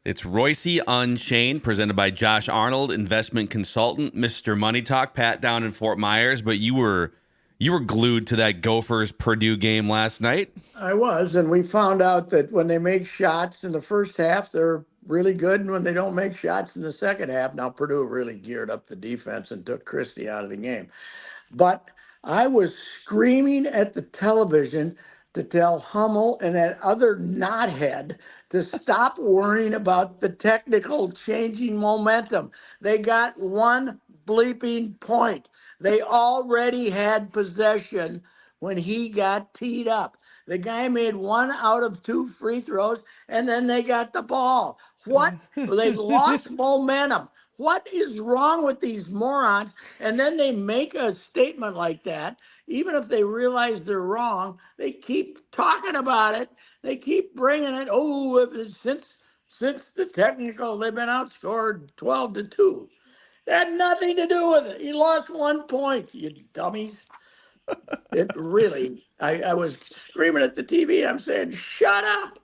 It's Reusse Unchained, presented by Josh Arnold, investment consultant, Mr. Money Talk, Pat down in Fort Myers. But you were glued to that Gophers Purdue game last night. I was, and we found out that when they make shots in the first half, they're really good, and when they don't make shots in the second half, now Purdue really geared up the defense and took Christie out of the game. But I was screaming at the television to tell Hummel and that other knothead to stop worrying about the technical changing momentum. They got one bleeping point. They already had possession when he got teed up. The guy made 1 out of 2 free throws, and then they got the ball. What? They lost momentum. What is wrong with these morons? And then they make a statement like that. Even if they realize they're wrong, they keep talking about it. They keep bringing it. Oh, since the technical, they've been outscored 12-2. That had nothing to do with it. He lost 1 point, you dummies. It really, I was screaming at the TV. I'm saying, shut up.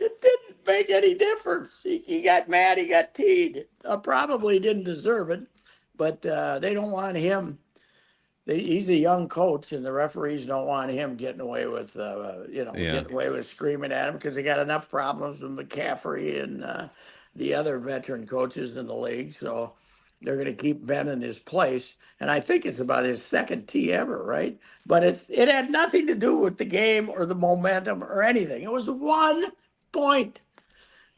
It didn't make any difference. He got mad. He got teed. Probably didn't deserve it, but they don't want him. He's a young coach, and the referees don't want him getting away with, getting away with screaming at him because they got enough problems with McCaffrey and the other veteran coaches in the league. So they're going to keep Ben in his place. And I think it's about his second tee ever, right? But it had nothing to do with the game or the momentum or anything. It was 1 point.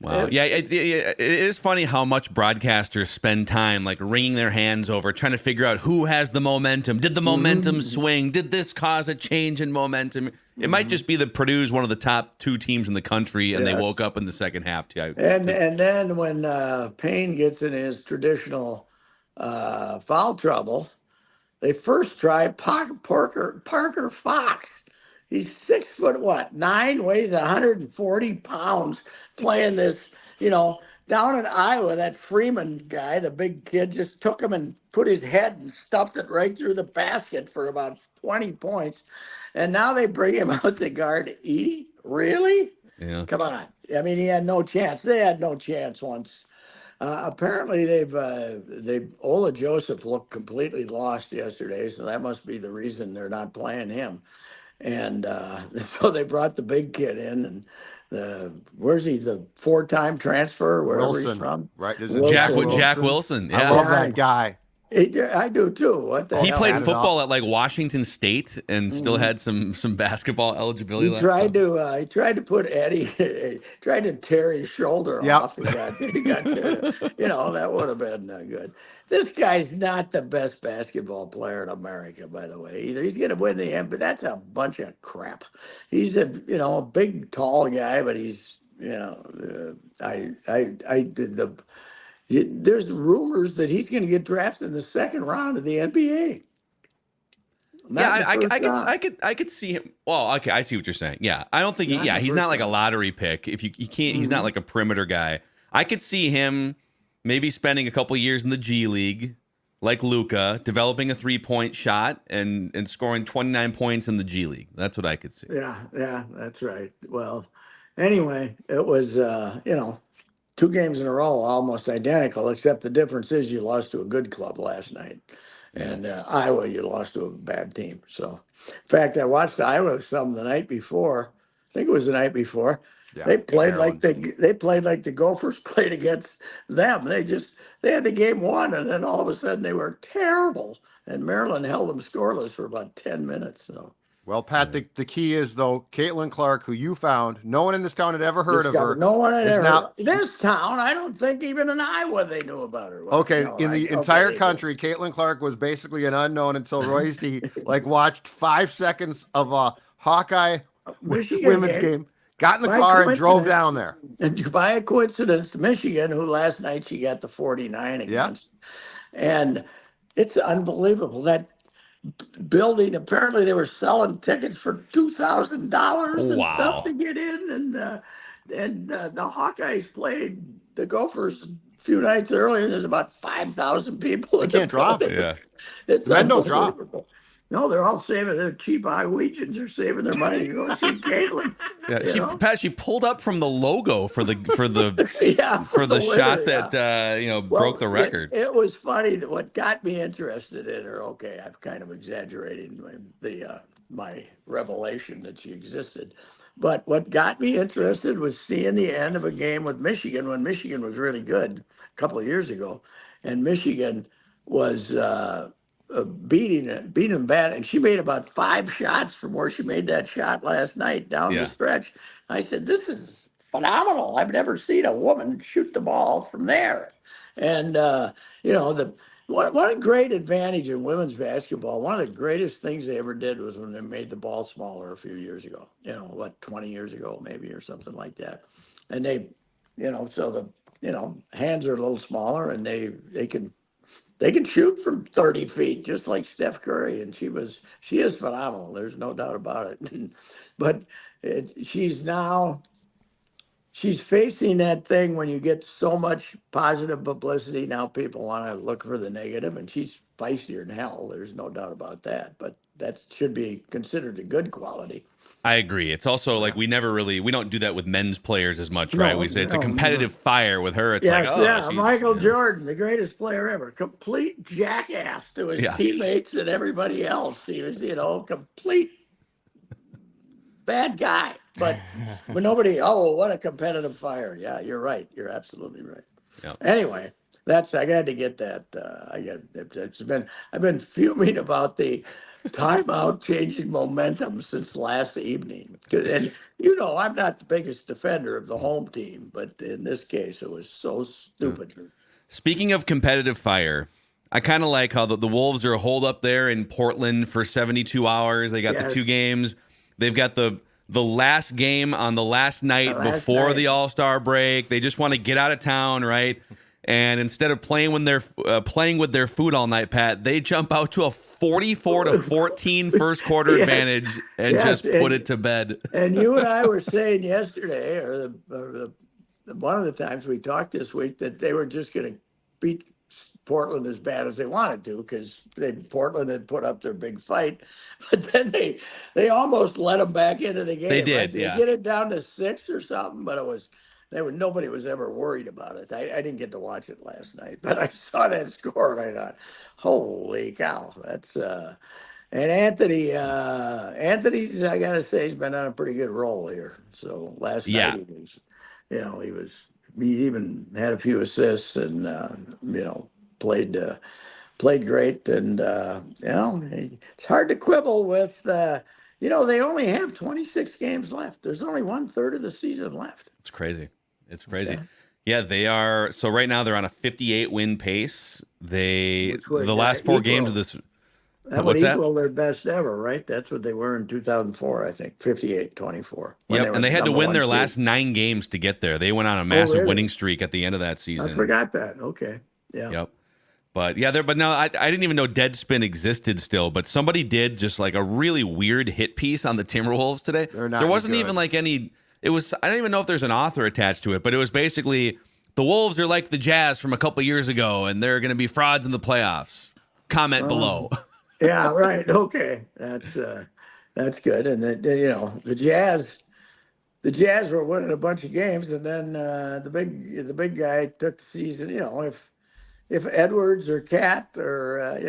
Wow. Yeah, it is funny how much broadcasters spend time like wringing their hands over trying to figure out who has the momentum. Did the momentum swing? Did this cause a change in momentum? It might just be that Purdue's one of the top 2 teams in the country, and they woke up in the second half. Too. And then when Payne gets in his traditional foul trouble, they first try Parker Fox. He's 6'9", weighs 140 pounds, playing this, down in Iowa. That Freeman guy, the big kid, just took him and put his head and stuffed it right through the basket for about 20 points. And now they bring him out to guard Edey. Really? Yeah. Come on. I mean, he had no chance. They had no chance once. Apparently, Ola Joseph looked completely lost yesterday, so that must be the reason they're not playing him. And so they brought the big kid in, and where's he? The 4-time transfer, wherever Wilson, he's from, right? Jack Wilson. I Yeah. love that guy. I do too. What the He hell? played football at like Washington State and still had some basketball eligibility He left. tried to put Eddie, tried to tear his shoulder off. He got that would have been good. This guy's not the best basketball player in America, by the way, either. He's going to win the NBA, but that's a bunch of crap. He's a big, tall guy, but he's, there's rumors that he's going to get drafted in the second round of the NBA. I could see him. Well, okay, I see what you're saying. Yeah, I don't think. He's not like a lottery pick. If you can't, he's not like a perimeter guy. I could see him maybe spending a couple years in the G League, like Luka, developing a 3-point shot and scoring 29 points in the G League. That's what I could see. Yeah, that's right. Well, anyway, it was 2 games in a row, almost identical, except the difference is you lost to a good club last night. And Iowa, you lost to a bad team. So, in fact, I watched Iowa some the night before. I think it was the night before. Yeah, they played like the Gophers played against them. They had the game won, and then all of a sudden they were terrible. And Maryland held them scoreless for about 10 minutes. So. Well, Pat, the key is, though, Caitlin Clark, who you found, no one in this town had ever heard of her. No one had ever heard of this town. I don't think even in Iowa they knew about her. In the entire country, Caitlin Clark was basically an unknown until Reusse watched 5 seconds of a Hawkeye women's game, got in the car, and drove down there. And by a coincidence, Michigan, who last night she got the 49 against. Yep. And it's unbelievable. That building, apparently they were selling tickets for $2,000 and stuff to get in, and the Hawkeyes played the Gophers a few nights earlier. There's about 5,000 people. They can't drop it. Yeah, it's men don't drop. No, they're all saving their cheap Iowegians are saving their money to go see Caitlin. Yeah, You know? She pulled up from the logo for the Yeah, for the winner, shot yeah. that broke the record. It was funny that what got me interested in her. Okay, I'm kind of exaggerating my revelation that she existed, but what got me interested was seeing the end of a game with Michigan when Michigan was really good a couple of years ago, and Michigan was beating them bad, and she made about 5 shots from where she made that shot last night down the Yeah. stretch. I said, "This is phenomenal. I've never seen a woman shoot the ball from there." And what a great advantage in women's basketball. One of the greatest things they ever did was when they made the ball smaller a few years ago. 20 years ago maybe or something like that. And so the hands are a little smaller and they can shoot from 30 feet just like Steph Curry, and she is phenomenal. There's no doubt about it. But she's facing that thing when you get so much positive publicity. Now people want to look for the negative, and she's feistier than hell. There's no doubt about that. But that should be considered a good quality. I agree. It's also like we don't do that with men's players as much, right? No, We say it's a no, competitive fire with her. It's yes, yeah. she's, Michael Jordan, the greatest player ever, complete jackass to his teammates and everybody else. He was, complete bad guy. But nobody. Oh, what a competitive fire! Yeah, you're right. You're absolutely right. Yeah. Anyway, I got to get that. I've been fuming about the timeout changing momentum since last evening. And I'm not the biggest defender of the home team, but in this case, it was so stupid. Speaking of competitive fire, I kind of like how the Wolves are holed up there in Portland for 72 hours. They got the 2 games. They've got the last game on the last night before the All-Star break. They just want to get out of town, right? And instead of playing with their food all night, Pat, they jump out to a 44-14 first quarter advantage and just put it to bed. And you and I were saying yesterday, or one of the times we talked this week, that they were just going to beat Portland as bad as they wanted to because Portland had put up their big fight, but then they almost let them back into the game. They did, right? They get it down to 6 or something, but nobody was ever worried about it. I didn't get to watch it last night, but I saw that score and I thought, holy cow, that's and Anthony's I gotta say he's been on a pretty good roll here. So last night he even had a few assists and played great, and it's hard to quibble with. They only have 26 games left. There's only 1/3 of the season left. It's crazy. Yeah, they are. So right now they're on a 58 win pace. The last 4 games of this. That would equal their best ever, right? That's what they were in 2004, I think, 58-24. Yep, and they had to win their last 9 games to get there. They went on a massive winning streak at the end of that season. I forgot that. Okay. Yeah. Yep. But no, I didn't even know Deadspin existed still, but somebody did just like a really weird hit piece on the Timberwolves today. There wasn't even like any, I don't even know if there's an author attached to it, but it was basically the Wolves are like the Jazz from a couple years ago and they're going to be frauds in the playoffs. Comment below. Yeah, right. Okay. That's good. And the Jazz were winning a bunch of games, and then the big guy took the season. If Edwards or Cat or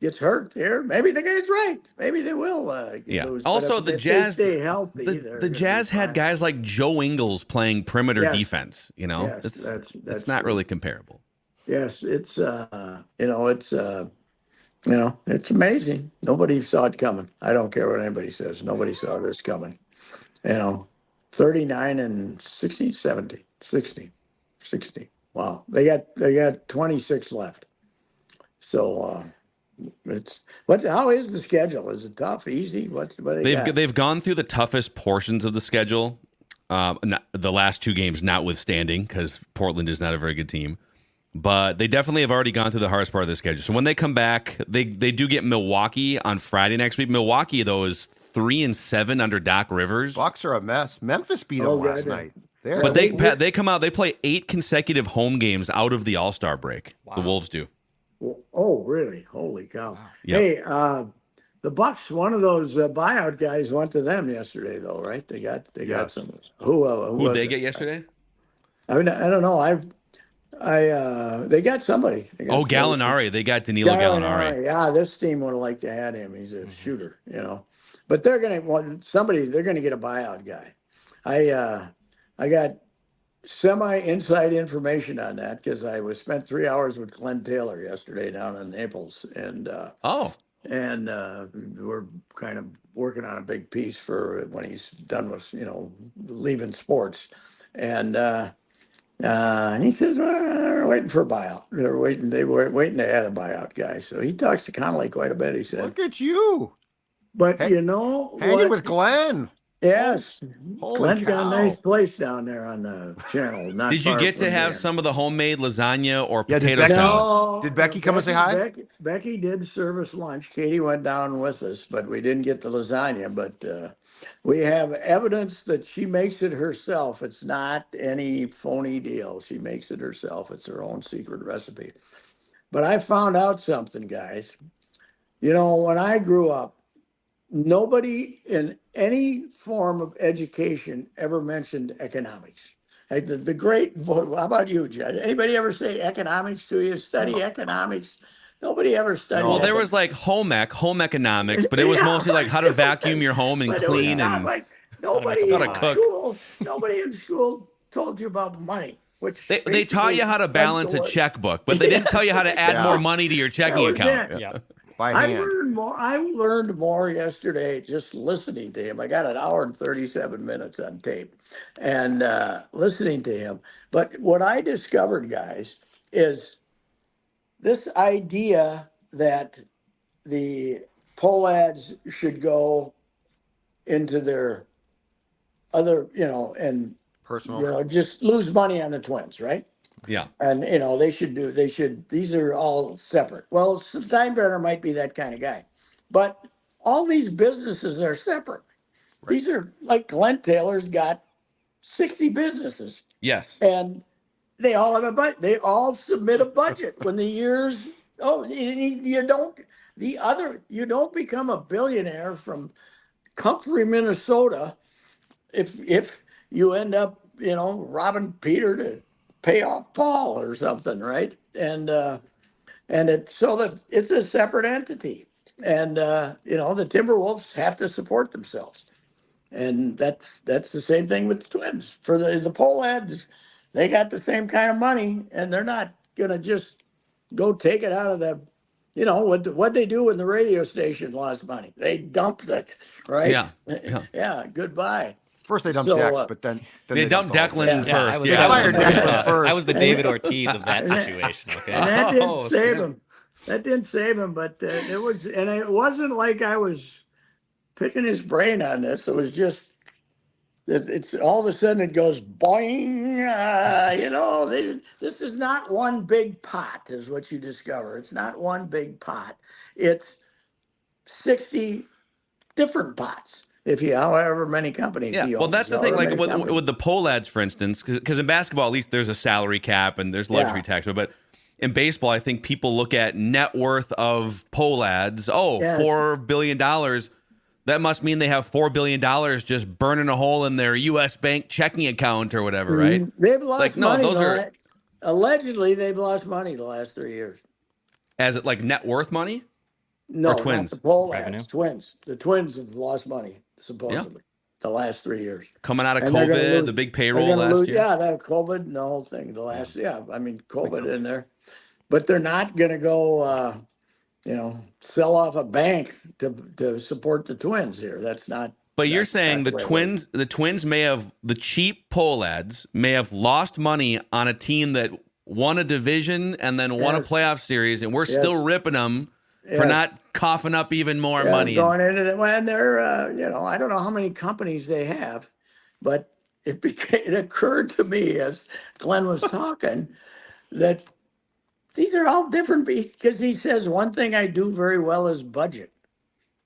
gets hurt here, maybe the guy's right. Maybe they will lose. Also, the Jazz stay healthy. The Jazz had guys like Joe Ingles playing perimeter defense. Yes, that's not really comparable. Yes, it's it's amazing. Nobody saw it coming. I don't care what anybody says. Nobody saw this coming. 39 and 60, 70, 60. Wow. They got 26 left. So how is the schedule? Is it tough, easy? What they've gone through the toughest portions of the schedule. The last 2 games notwithstanding, because Portland is not a very good team. But they definitely have already gone through the hardest part of the schedule. So when they come back, they do get Milwaukee on Friday next week. Milwaukee, though, is 3-7 under Doc Rivers. Bucks are a mess. Memphis beat them last night. But they come out. They play 8 consecutive home games out of the All-Star break. Wow. The Wolves do. Oh, really? Holy cow! Wow. Yep. Hey, The Bucks, one of those buyout guys went to them yesterday, though, right? They got Yes. some. Who Who'd was they it? get yesterday? I mean, I don't know. They got somebody. They got Oh, Gallinari. They got Danilo Gallinari. Gallinari. Yeah, this team would have liked to have him. He's a shooter, But they're gonna want somebody. They're gonna get a buyout guy. I got semi-inside information on that because I spent 3 hours with Glenn Taylor yesterday down in Naples, and Oh, we're kind of working on a big piece for when he's done with leaving sports, and he says, well, they're waiting for a buyout. They were waiting to add a buyout guy. So he talks to Connolly quite a bit. He said, Look at you. but Hey, you know hanging what? with Glenn. Yes, Holy Glenn's got a nice cow. place down there on the channel, not did you far get to from have here. some of the homemade lasagna or Yeah, potato salad? No, Did Becky come and say hi? Becky did serve us lunch. Katie went down with us, but we didn't get the lasagna. But we have evidence that she makes it herself. It's not any phony deal. She makes it herself. It's her own secret recipe. But I found out something, guys. When I grew up, nobody in any form of education ever mentioned economics. Like the great, how about you, Judd? Anybody ever say economics to you? Study economics? Nobody ever studied Well, No. there economics. was like home economics, but it was Yeah, mostly like how to vacuum your home and but it was clean not and like How to make a nobody how to in pie. cook. school told you about money, which They taught you basically how to went to balance a work. checkbook, but they didn't tell you how to add more Yeah. money to your That checking was account. it. Yeah. By I hand. learned more yesterday just listening to him. I got an hour and 37 minutes on tape and listening to him. But what I discovered, guys, is this idea that the poll ads should go into their other, and Personal. just lose money on the Twins, right? Yeah. And these are all separate. Well, Steinbrenner might be that kind of guy, but all these businesses are separate. Right. These are like Glenn Taylor's got 60 businesses, Yes. and they all have a budget. They all submit a budget when the years. Oh, you don't. You don't become a billionaire from Comfrey, Minnesota, if you end up, robbing Peter to pay off Paul or something, right? And it's so that it's a separate entity, and the Timberwolves have to support themselves, and that's the same thing with the Twins. For the poll ads, they got the same kind of money, and they're not gonna just go take it out of the. What they do when the radio station lost money? They dumped it, right? Yeah. Yeah. Yeah, goodbye. First they dumped So, Dex, but then They they dumped the whole thing. Declan Yeah. Yeah, I first. was, They Yeah. fired Declan first. I was the And- David Ortiz of that and that- situation. Okay. And that didn't Oh, save snap. him. That didn't save him, but it wasn't like I was picking his brain on this. It was just, it's all of a sudden it goes boing. This is not one big pot, is what you discover. It's not one big pot. It's 60 different pots. If you, however many companies Yeah, he well, owns, that's the thing. however Like many companies. with the poll ads, for instance, because in basketball, at least there's a salary cap and there's luxury Yeah. tax. But in baseball, I think people look at net worth of poll ads. Oh, Yes. $4 billion. That must mean they have $4 billion just burning a hole in their U.S. bank checking account or whatever, right? They've lost Like, no, money. those are Allegedly, they've lost money the last 3 years. as it like net worth money. No, Twins? not the poll Revenue? ads. Twins. The Twins have lost money supposedly the last 3 years. Coming out of And they're gonna COVID, lose- the big They're payroll going to last lose. year. Yeah, that COVID and the whole thing. The last, COVID in there, but they're not going to go, sell off a bank to support the Twins here. That's not. But you're that's saying not the way it works. Twins may have the cheap poll ads may have lost money on a team that won a division and then won a Yes. playoff series, and we're still Yes. ripping them for Yes. not coughing up even more Yeah, money. going into the when they're I don't know how many companies they have, but it occurred to me as Glenn was talking that these are all different because he says one thing I do very well is budget,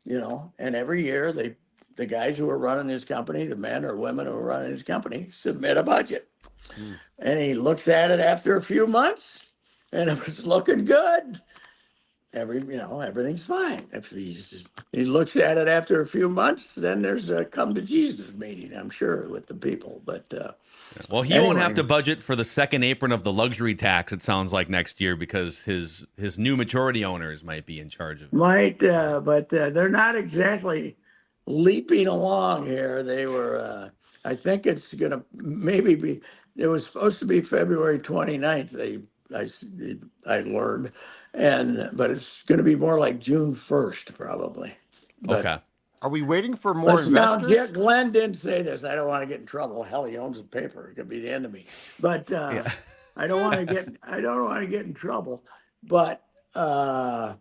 and every year the guys who are running his company, the men or women who are running his company, submit a budget, and he looks at it after a few months, and if it's looking good, everything's fine. If he looks at it after a few months, then there's a come to Jesus meeting, I'm sure, with the people. But well, he won't have to budget for the second apron of the luxury tax, it sounds like, next year, because his new majority owners might be in charge of it. but they're not exactly leaping along here. They were, I think it's going to maybe be, it was supposed to be February 29th. I learned, but it's going to be more like June 1st, probably. But Okay. Are we waiting for more investors? Now, Glenn didn't say this. I don't want to get in trouble. Hell, he owns the paper. It could be the end of me. But I don't want to get in trouble. But if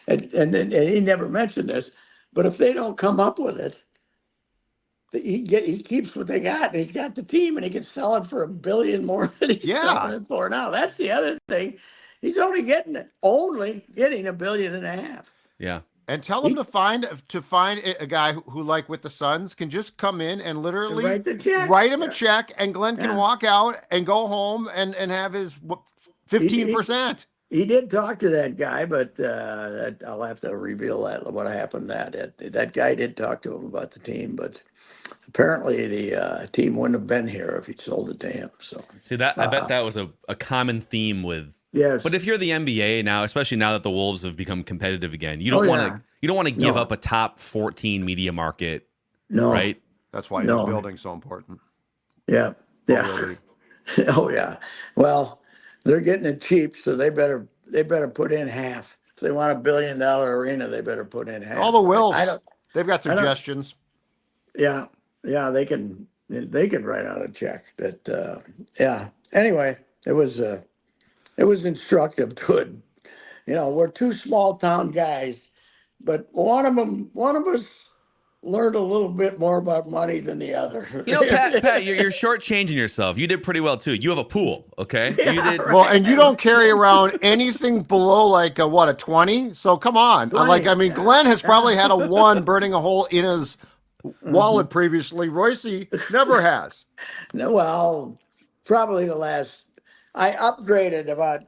and he never mentioned this, but if they don't come up with it, he keeps what they got, and he's got the team, and he can sell it for $1 billion more than he's selling it for now. That's the other thing. He's only getting $1.5 billion. Yeah. And tell him to find a guy who like with the Suns can just come in and literally write him a check, and Glenn can walk out and go home and have his 15%. He did talk to that guy, but I'll have to reveal what happened. That guy did talk to him about the team, but apparently the team wouldn't have been here if he'd sold it to him. So see that I bet that was a common theme with. Yes. But if you're the NBA now, especially now that the Wolves have become competitive again, you don't want to give up a top 14 media market. No. Right? That's why the building's so important. Yeah. Yeah. Oh yeah. Well, they're getting it cheap, so they better put in half. If they want $1 billion arena, they better put in half. All the Wills, they've got suggestions. Yeah. They can write out a check. That Anyway, it was instructive. Good. We're two small town guys, but one of us learned a little bit more about money than the other. Pat, you're shortchanging yourself. You did pretty well too. You have a pool, okay? Yeah, you did right. Well, and you don't carry around anything below like a 20. So come on, 20. Glenn has probably had a 1 burning a hole in his wallet previously. Reusse never has. No, well, probably I upgraded about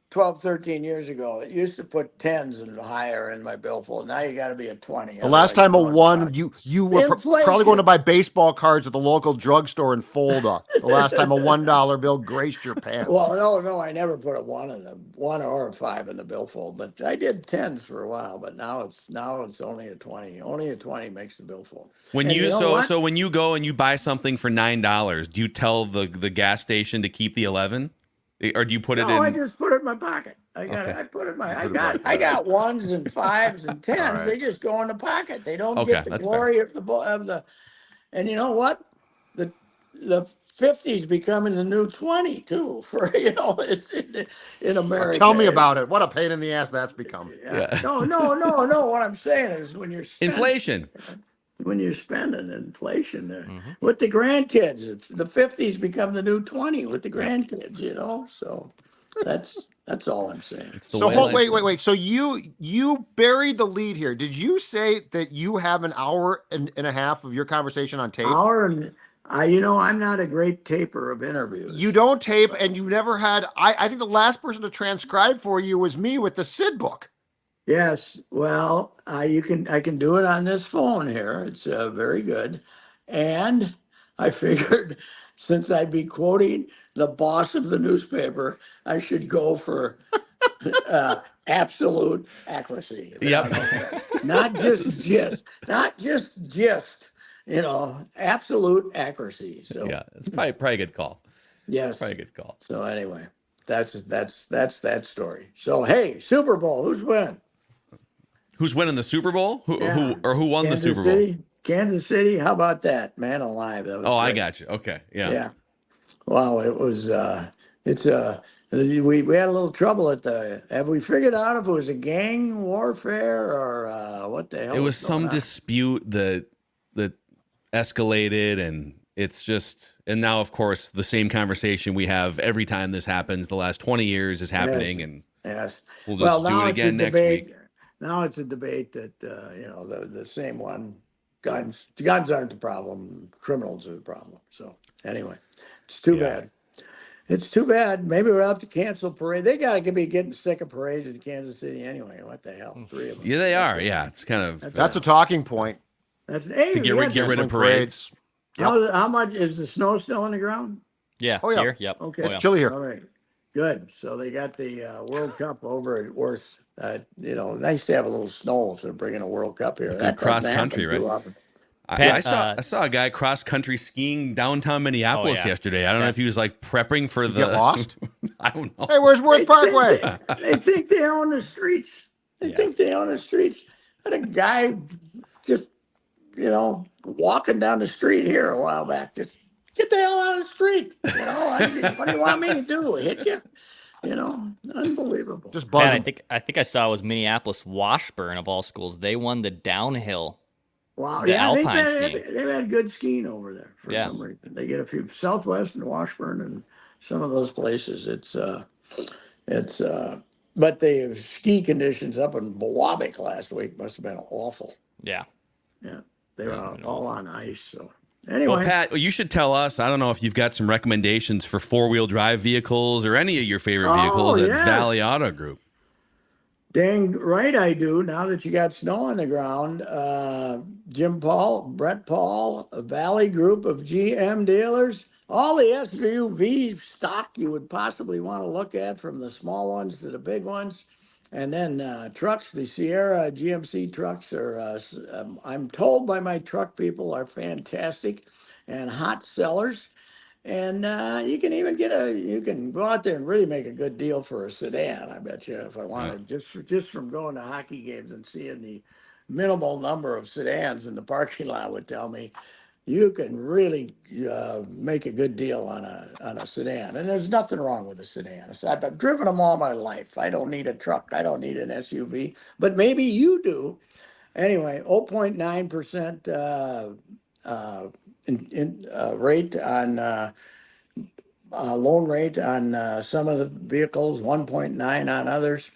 12, 13 years ago. It used to put 10s and higher in my billfold. Now you got to be a 20. The last time a 1, you were probably going to buy baseball cards at the local drugstore and fold up. The last time a $1 bill graced your pants. Well, no, I never put a 1 or a 5 in the billfold, but I did 10s for a while. But now it's only a 20. Only a 20 makes the billfold. When so when you go and you buy something for $9, do you tell the gas station to keep the 11? Or do you put it in? No, I just put it in my pocket. I put it in my. I got 1s and 5s and 10s. Right. They just go in the pocket. They don't get the glory of the. And you know what? The 50's becoming the new 20 too. For in America. Tell me about it. What a pain in the ass that's become. Yeah. No. What I'm saying is when you're inflation. When you're spending inflation with the grandkids, the 50's become the new 20 with the grandkids, so that's all I'm saying. So wait. So you buried the lead here. Did you say that you have an hour and a half of your conversation on tape? I'm not a great taper of interviews. You don't tape, and you've never had, I think the last person to transcribe for you was me with the Sid book. Yes, well, I can do it on this phone here. It's very good, and I figured since I'd be quoting the boss of the newspaper, I should go for absolute accuracy. Yep. Not just, absolute accuracy. So yeah, it's probably a good call. Yes, probably a good call. So anyway, that's that story. So hey, Super Bowl, who's winning? Who's winning the Super Bowl? Who won the Super Bowl? Bowl? Kansas City. How about that? Man alive. That was great. I got you. Okay. Yeah. Yeah. Wow. It was. We had a little trouble at have we figured out if it was a gang warfare or what the hell? It was some dispute that escalated, and it's just, and now of course the same conversation we have every time this happens. The last 20 years is happening, and we'll just do it again next week. Now it's a debate that the same one. Guns aren't the problem. Criminals are the problem. So anyway, it's too bad. It's too bad. Maybe we'll have to cancel parade. They got to be getting sick of parades in Kansas City anyway. What the hell? 3 of them. Yeah, they are. Yeah, it's kind of That's a talking point. Hey, to get rid of parades. Yep. How much is the snow still on the ground? Yeah. Oh, yeah. Here? Yep. Okay. Oh, yeah. It's chilly here. All right. Good. So they got the World Cup over at Worth. Nice to have a little snow if they're bringing a World Cup here. That cross country, right? I saw a guy cross country skiing downtown Minneapolis yesterday. I don't know if he was like prepping for the. Get lost? I don't know. Hey, where's Worth Parkway? They think they own the streets. Think they own the streets. And a guy just, walking down the street here a while back, just get the hell out of the street. What do you want me to do? Hit you? Unbelievable. Just buzzing. Man, I think I saw it was Minneapolis Washburn of all schools. They won the downhill. Wow. The alpine skiing. They've had good skiing over there for some reason. They get a few Southwest and Washburn and some of those places. But the ski conditions up in Bowabic last week must have been awful. Yeah. Yeah. They were all on ice. So anyway. Well, Pat, you should tell us. I don't know if you've got some recommendations for 4-wheel drive vehicles or any of your favorite vehicles at Valley Auto Group. Dang right I do. Now that you got snow on the ground, Jim Paul, Brett Paul, a Valley Group of GM dealers, all the SUV stock you would possibly want to look at, from the small ones to the big ones. And then trucks, the Sierra GMC trucks are, I'm told by my truck people, are fantastic and hot sellers. And you can even you can go out there and really make a good deal for a sedan. I bet you, if I wanted, just from going to hockey games and seeing the minimal number of sedans in the parking lot would tell me you can really make a good deal on a sedan. And there's nothing wrong with a sedan. I've driven them all my life. I don't need a truck. I don't need an SUV. But maybe you do. Anyway, 0.9% rate on loan rate on some of the vehicles, 1.9 on others.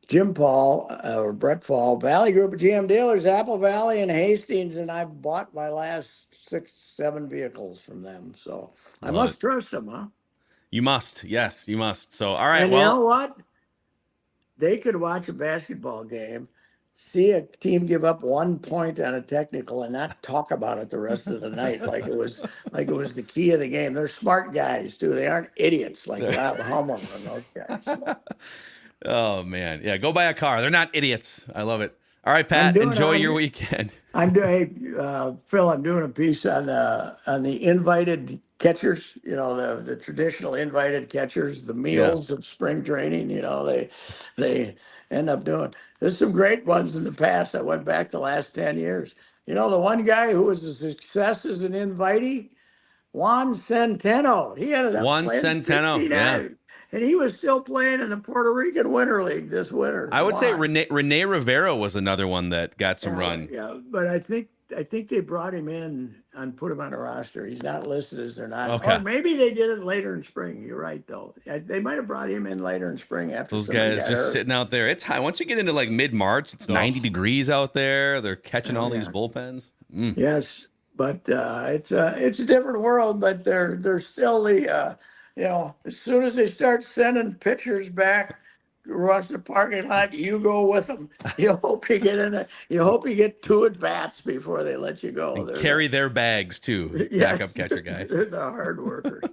Jim Paul or Brett Paul, Valley Group of GM dealers, Apple Valley and Hastings, and I've bought my last 6-7 vehicles from them. So I must trust them, huh? You must. Yes, you must. So, all right. And you know what? They could watch a basketball game, see a team give up 1 point on a technical, and not talk about it the rest of the night like it was the key of the game. They're smart guys too. They aren't idiots like Rob Hummel and those guys. Oh man, yeah. Go buy a car. They're not idiots. I love it. All right, Pat. Enjoy your weekend. Phil. I'm doing a piece on the invited catchers. The traditional invited catchers, the meals of spring training. They end up doing. There's some great ones in the past. I went back the last 10 years. The one guy who was a success as an invitee, Juan Centeno. He ended up playing 59. And he was still playing in the Puerto Rican Winter League this winter. I would say Rene Rivera was another one that got some run. Yeah, but I think they brought him in and put him on a roster. He's not listed as they're not. Okay. Or maybe they did it later in spring. You're right, though. They might have brought him in later in spring after those guys just sitting out there. It's high. Once you get into like mid-March, it's 90 degrees out there. They're catching all these bullpens. Yes, but it's a different world. But they're still the. As soon as they start sending pitchers back across the parking lot, you go with them. You hope you get You hope you get 2 at bats before they let you go. And carry their bags too. Backup catcher guy. They're the hard workers.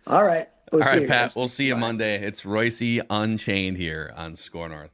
All right. All right, Pat. We'll see you Monday. It's Reusse Unchained here on Score North.